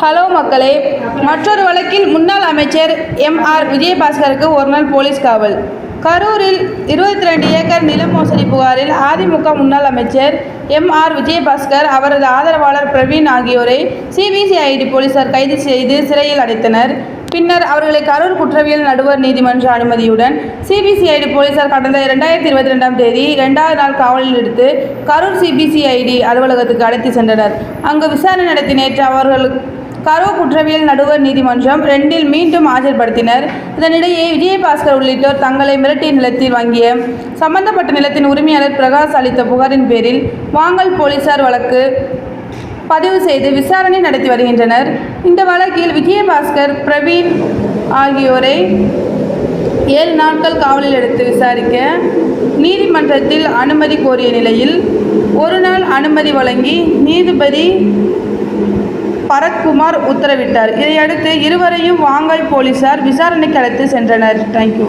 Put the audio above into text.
Hello மக்களே, மற்றொரு வழக்கில் முன்னாள் அமைச்சர் எம்.ஆர். விஜயபாஸ்கருக்கு ஒருநாள் போலீஸ் காவல். கரூரில் 22 ஏக்கர் நில மோசடி புகாரில் அதிமுக முன்னாள் அமைச்சர் எம்.ஆர். விஜயபாஸ்கர், அவரது ஆதரவாளர் பிரவீன் ஆகியோரை சிபிசிஐடி போலீசார் கைது செய்து சிறையில் அடைத்தனர். பின்னர் அவர்களை கரூர் குற்றவியல் நடுவர் நீதிமன்ற அனுமதியுடன் சிபிசிஐடி போலீசார் கடந்த 2022ஆம் தேதி 2வது நாள் காவலில் எடுத்து கரூர் சிபிசிஐடி அலுவலகத்துக்கு அழைத்து சென்றனர். அங்கு விசாரணை நடத்தி நேற்று அவர்கள் கரூர் குற்றவியல் நடுவர் நீதிமன்றம் 2இல் மீண்டும் ஆஜர்படுத்தினர். இதனிடையே விஜயபாஸ்கர் உள்ளிட்டோர் தங்களை மிரட்டிய நிலத்தில் வாங்கிய சம்பந்தப்பட்ட நிலத்தின் உரிமையாளர் பிரகாஷ் அளித்த புகாரின் பேரில் வாங்கல் போலீசார் வழக்கு பதிவு செய்து விசாரணை நடத்தி வருகின்றனர். இந்த வழக்கில் விஜயபாஸ்கர், பிரவீன் ஆகியோரை 7 நாட்கள் காவலில் எடுத்து விசாரிக்க நீதிமன்றத்தில் அனுமதி கோரிய நிலையில் ஒரு நாள் அனுமதி வழங்கி நீதிபதி பரத்குமார் உத்தரவிட்டார். இதையடுத்து இருவரையும் வாங்கல் போலீசார் விசாரணைக்கு அழைத்து சென்றனர். தேங்க்யூ.